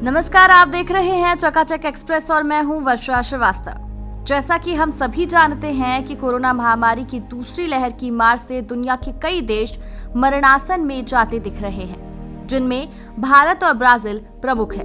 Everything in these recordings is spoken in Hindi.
नमस्कार, आप देख रहे हैं चकाचक एक्सप्रेस और मैं हूं वर्षा श्रीवास्तव। जैसा कि हम सभी जानते हैं कि कोरोना महामारी की दूसरी लहर की मार से दुनिया के कई देश मरणासन में जाते दिख रहे हैं, जिनमें भारत और ब्राजील प्रमुख है।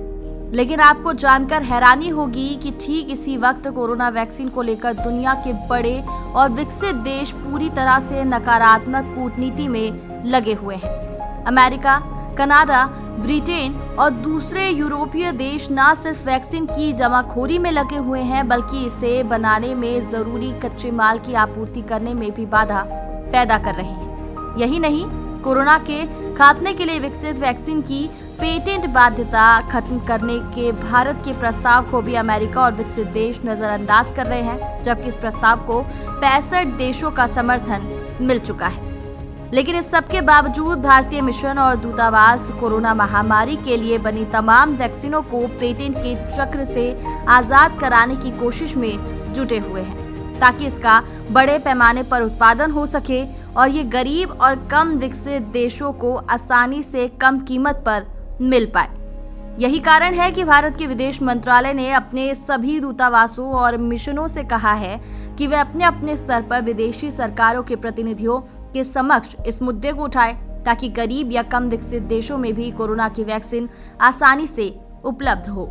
लेकिन आपको जानकर हैरानी होगी कि ठीक इसी वक्त कोरोना वैक्सीन को लेकर दुनिया के बड़े और विकसित देश पूरी तरह से नकारात्मक कूटनीति में लगे हुए हैं। अमेरिका, कनाडा, ब्रिटेन और दूसरे यूरोपीय देश न सिर्फ वैक्सीन की जमाखोरी में लगे हुए हैं, बल्कि इसे बनाने में जरूरी कच्चे माल की आपूर्ति करने में भी बाधा पैदा कर रहे हैं। यही नहीं, कोरोना के खात्मे के लिए विकसित वैक्सीन की पेटेंट बाध्यता खत्म करने के भारत के प्रस्ताव को भी अमेरिका और विकसित देश नजरअंदाज कर रहे हैं, जबकि इस प्रस्ताव को 65 देशों का समर्थन मिल चुका है। लेकिन इस सब के बावजूद भारतीय मिशन और दूतावास कोरोना महामारी के लिए बनी तमाम वैक्सीनों को पेटेंट के चक्र से आजाद कराने की कोशिश में जुटे हुए हैं, ताकि इसका बड़े पैमाने पर उत्पादन हो सके और ये गरीब और कम विकसित देशों को आसानी से कम कीमत पर मिल पाए। यही कारण है कि भारत के विदेश मंत्रालय ने अपने सभी दूतावासों और मिशनों से कहा है कि वे अपने अपने स्तर पर विदेशी सरकारों के प्रतिनिधियों के समक्ष इस मुद्दे को उठाएं, ताकि गरीब या कम विकसित देशों में भी कोरोना की वैक्सीन आसानी से उपलब्ध हो।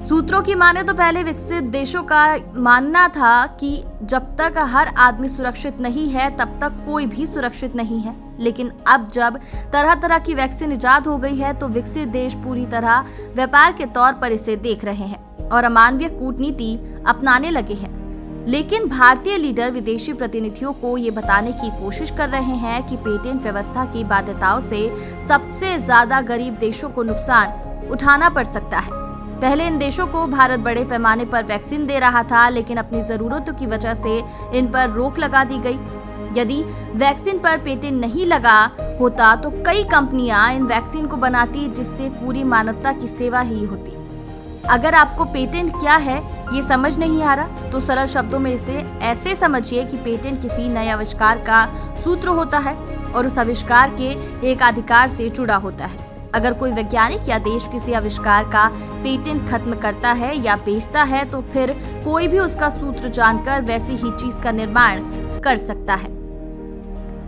सूत्रों की माने तो पहले विकसित देशों का मानना था कि जब तक हर आदमी सुरक्षित नहीं है तब तक कोई भी सुरक्षित नहीं है। लेकिन अब जब तरह तरह की वैक्सीन इजाद हो गई है तो विकसित देश पूरी तरह व्यापार के तौर पर इसे देख रहे हैं और अमानवीय कूटनीति अपनाने लगे हैं। लेकिन भारतीय लीडर विदेशी प्रतिनिधियों को ये बताने की कोशिश कर रहे हैं कि पेटेंट व्यवस्था की बाध्यताओं से सबसे ज्यादा गरीब देशों को नुकसान उठाना पड़ सकता है। पहले इन देशों को भारत बड़े पैमाने पर वैक्सीन दे रहा था, लेकिन अपनी जरूरतों की वजह से इन पर रोक लगा दी गई। यदि वैक्सीन पर पेटेंट नहीं लगा होता तो कई कंपनियां इन वैक्सीन को बनाती, जिससे पूरी मानवता की सेवा ही होती। अगर आपको पेटेंट क्या है ये समझ नहीं आ रहा तो सरल शब्दों में इसे ऐसे समझिए कि पेटेंट किसी नए आविष्कार का सूत्र होता है और उस आविष्कार के एक अधिकार से जुड़ा होता है। अगर कोई वैज्ञानिक या देश किसी आविष्कार का पेटेंट खत्म करता है या बेचता है तो फिर कोई भी उसका सूत्र जानकर वैसी ही चीज का निर्माण कर सकता है।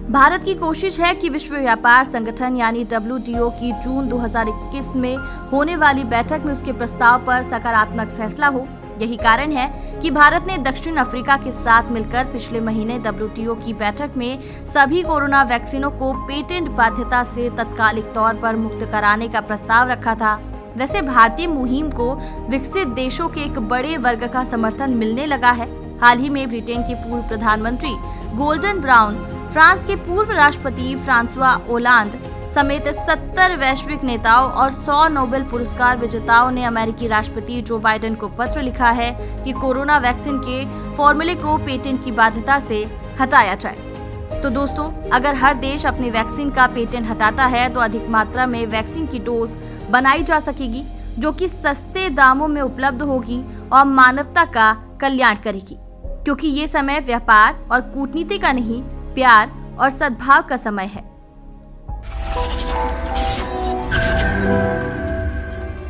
भारत की कोशिश है कि विश्व व्यापार संगठन यानी WTO की जून 2021 में होने वाली बैठक में उसके प्रस्ताव पर सकारात्मक फैसला हो। यही कारण है कि भारत ने दक्षिण अफ्रीका के साथ मिलकर पिछले महीने WTO की बैठक में सभी कोरोना वैक्सीनों को पेटेंट बाध्यता से तत्कालिक तौर पर मुक्त कराने का प्रस्ताव रखा था। वैसे भारतीय मुहिम को विकसित देशों के एक बड़े वर्ग का समर्थन मिलने लगा है। हाल ही में ब्रिटेन के पूर्व प्रधानमंत्री गोल्डन ब्राउन, फ्रांस के पूर्व राष्ट्रपति फ्रांसवा ओलांद समेत 70 वैश्विक नेताओं और 100 नोबेल पुरस्कार विजेताओं ने अमेरिकी राष्ट्रपति जो बाइडेन को पत्र लिखा है कि कोरोना वैक्सीन के फॉर्मूले को पेटेंट की बाध्यता से हटाया जाए। तो दोस्तों, अगर हर देश अपनी वैक्सीन का पेटेंट हटाता है तो अधिक मात्रा में वैक्सीन की डोज बनाई जा सकेगी, जो कि सस्ते दामों में उपलब्ध होगी और मानवता का कल्याण करेगी, क्योंकि ये समय व्यापार और कूटनीति का नहीं, प्यार और सद्भाव का समय है।